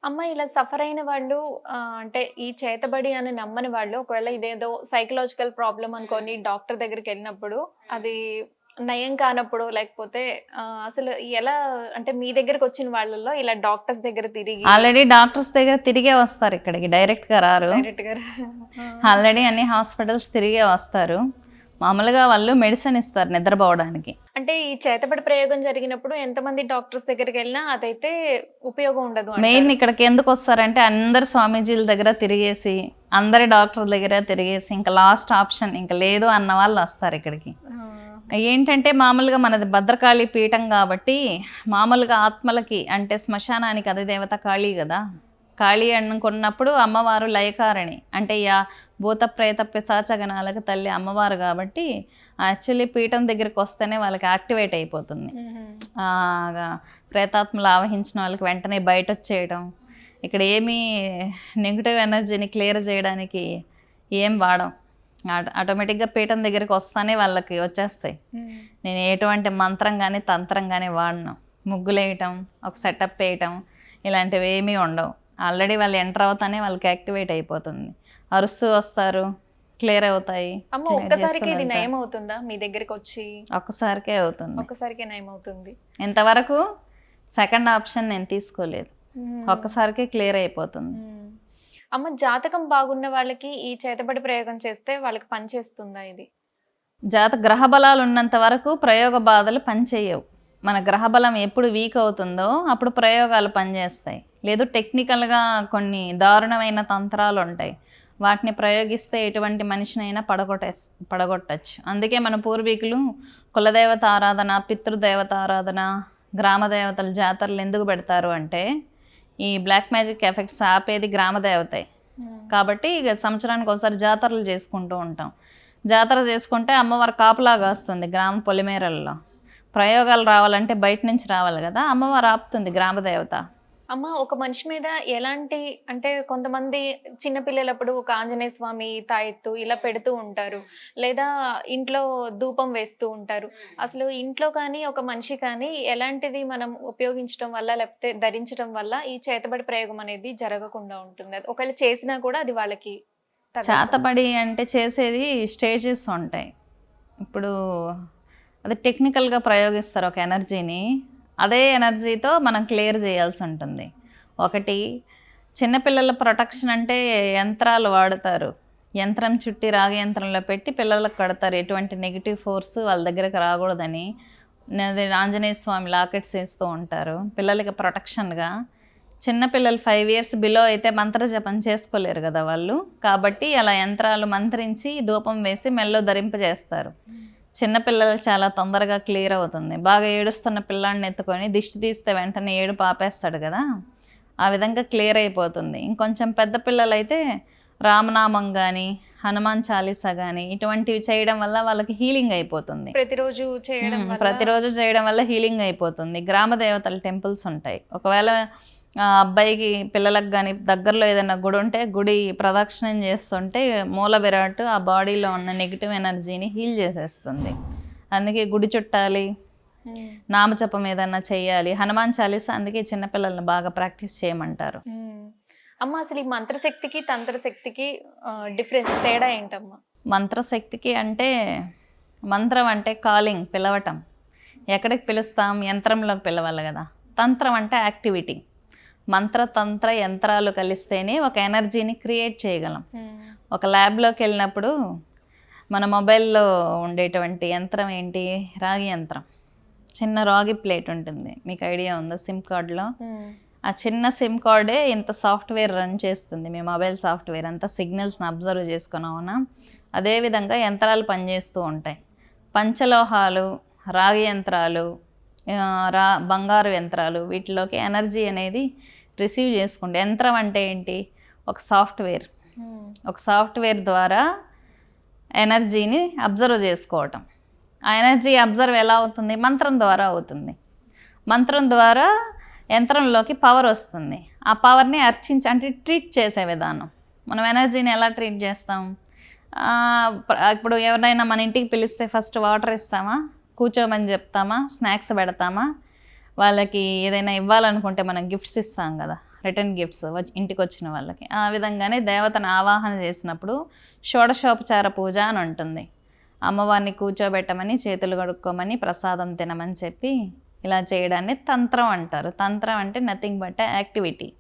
అమ్మ ఇలా సఫర్ అయిన వాళ్ళు అంటే ఈ చేతబడి అని నమ్మని వాళ్ళు ఒకవేళ ఇదేదో సైకలాజికల్ ప్రాబ్లమ్ అనుకోని డాక్టర్ దగ్గరికెళ్ళినప్పుడు అది నయం కానప్పుడు లేకపోతే అసలు ఎలా అంటే మీ దగ్గరకొచ్చిన వాళ్ళలో ఇలా డాక్టర్స్ దగ్గర తిరిగి ఆల్రెడీ డాక్టర్స్ దగ్గర తిరిగే వస్తారు, ఇక్కడికి డైరెక్ట్గా రారు. డైరెక్ట్‌గా ఆల్రెడీ అన్ని హాస్పిటల్స్ తిరిగే వస్తారు. మామూలుగా వాళ్ళు మెడిసిన్ ఇస్తారు నిద్రపోవడానికి. అంటే ఈ చేతబడి ప్రయోగం జరిగినప్పుడు ఎంతమంది డాక్టర్స్ దగ్గరికెళ్ళినా అదైతే ఉపయోగం ఉండదు మెయిన్ అంటారు. ఇక్కడికి ఎందుకు వస్తారంటే అందరు స్వామీజీల దగ్గర తిరిగేసి, అందరి డాక్టర్ల దగ్గర తిరిగేసి ఇంకా లాస్ట్ ఆప్షన్ ఇంకా లేదు అన్న వాళ్ళు వస్తారు ఇక్కడికి. ఏంటంటే మామూలుగా మనది భద్రకాళి పీఠం కాబట్టి మామూలుగా ఆత్మలకి అంటే శ్మశానానికి అధిదేవత కాళీ కదా. కాళీ అనుకున్నప్పుడు అమ్మవారు లయకారిణి అంటే భూత ప్రేత పిశాచగణాలకు తల్లి అమ్మవారు కాబట్టి యాక్చువల్లీ పీఠం దగ్గరికి వస్తేనే వాళ్ళకి యాక్టివేట్ అయిపోతుంది. ప్రేతాత్మలు ఆవహించిన వాళ్ళకి వెంటనే బయట వచ్చేయడం. ఇక్కడ ఏమీ నెగిటివ్ ఎనర్జీని క్లియర్ చేయడానికి ఏం వాడం, ఆటోమేటిక్గా పీఠం దగ్గరికి వస్తానే వాళ్ళకి వచ్చేస్తాయి. నేను ఎటువంటి మంత్రం కానీ తంత్రం కానీ వాడను. ముగ్గులు వేయటం, ఒక సెటప్ వేయటం ఇలాంటివి ఏమీ ఉండవు. ఆల్రెడీ వాళ్ళు ఎంటర్ అవుతానే వాళ్ళకి యాక్టివేట్ అయిపోతుంది. అరుస్తూ వస్తారు, క్లియర్ అవుతాయి. ఒక్కసారికి ఇది నయం అవుతుందా మీ దగ్గరికి వచ్చి? ఒక్కసారికే అవుతుంది, ఒక్కసారికే నయం అవుతుంది. ఇంతవరకు సెకండ్ ఆప్షన్ నేను తీసుకోలేదు, ఒక్కసారికే క్లియర్ అయిపోతుంది. అమ్మ జాతకం బాగున్న వాళ్ళకి ఈ చేతబడి ప్రయోగం చేస్తే వాళ్ళకి పనిచేస్తుందా ఇది? గ్రహ బలాలు ఉన్నంత వరకు ప్రయోగ బాధలు పనిచేయవు. మన గ్రహబలం ఎప్పుడు వీక్ అవుతుందో అప్పుడు ప్రయోగాలు పనిచేస్తాయి. లేదు టెక్నికల్గా కొన్ని దారుణమైన తంత్రాలు ఉంటాయి, వాటిని ప్రయోగిస్తే ఎటువంటి మనిషినైనా పడగొట్టచ్చు. అందుకే మన పూర్వీకులు కులదేవత ఆరాధన, పితృదేవత ఆరాధన, గ్రామదేవతల జాతరలు ఎందుకు పెడతారు అంటే ఈ బ్లాక్ మ్యాజిక్ ఎఫెక్ట్స్ ఆపేది గ్రామదేవతే కాబట్టి ఇక సంవత్సరానికి ఒకసారి జాతరలు చేసుకుంటూ ఉంటాం. జాతర చేసుకుంటే అమ్మవారు కాపులాగా వస్తుంది గ్రామ పొలిమేరల్లో. ప్రయోగాలు రావాలంటే బయట నుంచి రావాలి కదా, అమ్మవారు ఆపుతుంది గ్రామదేవత. అమ్మ ఒక మనిషి మీద ఎలాంటి అంటే కొంతమంది చిన్నపిల్లలప్పుడు ఒక ఆంజనేయ స్వామి తాయెత్తు ఇలా పెడుతూ ఉంటారు, లేదా ఇంట్లో ధూపం వేస్తూ ఉంటారు. అసలు ఇంట్లో కానీ ఒక మనిషి కానీ ఎలాంటిది మనం ఉపయోగించడం వల్ల లేకపోతే ధరించడం వల్ల ఈ చేతబడి ప్రయోగం అనేది జరగకుండా ఉంటుంది? అది ఒకవేళ చేసినా కూడా అది వాళ్ళకి చేతబడి అంటే చేసేది స్టేజెస్ ఉంటాయి. ఇప్పుడు అది టెక్నికల్గా ప్రయోగిస్తారు ఒక ఎనర్జీని, అదే ఎనర్జీతో మనం క్లియర్ చేయాల్సి ఉంటుంది. ఒకటి చిన్నపిల్లల ప్రొటెక్షన్ అంటే యంత్రాలు వాడతారు, యంత్రం చుట్టి రాగి యంత్రంలో పెట్టి పిల్లలకు కడతారు, ఎటువంటి నెగిటివ్ ఫోర్స్ వాళ్ళ దగ్గరకు రాకూడదని. ఆంజనేయ స్వామి లాకెట్స్ వేస్తూ ఉంటారు పిల్లలకి ప్రొటెక్షన్గా. చిన్నపిల్లలు 5 years బిలో అయితే మంత్రజపం చేసుకోలేరు కదా వాళ్ళు, కాబట్టి అలా యంత్రాలు మంత్రించి ధూపం వేసి మెల్లో ధరింపజేస్తారు. చిన్నపిల్లలు చాలా తొందరగా క్లియర్ అవుతుంది. బాగా ఏడుస్తున్న పిల్లాడిని ఎత్తుకొని దిష్టి తీస్తే వెంటనే ఏడుపు ఆపేస్తాడు కదా, ఆ విధంగా క్లియర్ అయిపోతుంది. ఇంకొంచెం పెద్ద పిల్లలైతే రామనామం కానీ హనుమాన్ చాలీసా కానీ ఇటువంటివి చేయడం వల్ల వాళ్ళకి హీలింగ్ అయిపోతుంది. ప్రతిరోజు చేయడం వల్ల హీలింగ్ అయిపోతుంది. గ్రామ దేవతల టెంపుల్స్ ఉంటాయి. ఒకవేళ అబ్బాయికి పిల్లలకు కానీ దగ్గరలో ఏదైనా గుడి ఉంటే గుడి ప్రదక్షిణం చేస్తుంటే మూల విరాట్ ఆ బాడీలో ఉన్న నెగిటివ్ ఎనర్జీని హీల్ చేసేస్తుంది. అందుకే గుడి చుట్టాలి, నామజపం ఏదన్నా చెయ్యాలి, హనుమాన్ చాలీసా అందుకే చిన్నపిల్లల్ని బాగా ప్రాక్టీస్ చేయమంటారు. అమ్మ అసలు ఈ మంత్రశక్తికి తంత్రశక్తికి డిఫరెన్స్ తేడా ఏంటమ్మా? మంత్రశక్తికి అంటే మంత్రం అంటే కాలింగ్, పిలవటం. ఎక్కడికి పిలుస్తాం? యంత్రంలోకి పిలవాలి కదా. తంత్రం అంటే యాక్టివిటీ. మంత్ర తంత్ర యంత్రాలు కలిస్తేనే ఒక ఎనర్జీని క్రియేట్ చేయగలం. ఒక ల్యాబ్లోకి వెళ్ళినప్పుడు మన మొబైల్లో ఉండేటువంటి యంత్రం ఏంటి? రాగి యంత్రం. చిన్న రాగి ప్లేట్ ఉంటుంది, మీకు ఐడియా ఉందా? సిమ్ కార్డులో ఆ చిన్న సిమ్ కార్డే ఇంత సాఫ్ట్వేర్ రన్ చేస్తుంది. మీ మొబైల్ సాఫ్ట్వేర్ అంతా సిగ్నల్స్ని అబ్జర్వ్ చేసుకున్నావునా, అదేవిధంగా యంత్రాలు పనిచేస్తూ ఉంటాయి. పంచలోహాలు, రాగి యంత్రాలు, బంగారు యంత్రాలు, వీటిలోకి ఎనర్జీ అనేది రిసీవ్ చేసుకుంటే. యంత్రం అంటే ఏంటి? ఒక సాఫ్ట్వేర్. ఒక సాఫ్ట్వేర్ ద్వారా ఎనర్జీని అబ్జర్వ్ చేసుకోవటం. ఆ ఎనర్జీ అబ్జర్వ్ ఎలా అవుతుంది? మంత్రం ద్వారా అవుతుంది. మంత్రం ద్వారా యంత్రంలోకి పవర్ వస్తుంది. ఆ పవర్ని అంటే ట్రీట్ చేసే విధానం. మనం ఎనర్జీని ఎలా ట్రీట్ చేస్తాం? ఇప్పుడు ఎవరైనా మన ఇంటికి పిలిస్తే ఫస్ట్ వాటర్ ఇస్తామా, కూర్చోమని చెప్తామా, స్నాక్స్ పెడతామా, వాళ్ళకి ఏదైనా ఇవ్వాలనుకుంటే మనం గిఫ్ట్స్ ఇస్తాం కదా, రిటర్న్ గిఫ్ట్స్ ఇంటికి వచ్చిన వాళ్ళకి. ఆ విధంగానే దేవతను ఆవాహన చేసినప్పుడు షోడశోపచార పూజ అని ఉంటుంది. అమ్మవారిని కూర్చోబెట్టమని, చేతులు కడుక్కోమని, ప్రసాదం తినమని చెప్పి ఇలా చేయడాన్ని తంత్రం అంటారు. తంత్రం అంటే నథింగ్ బట్ యాక్టివిటీ.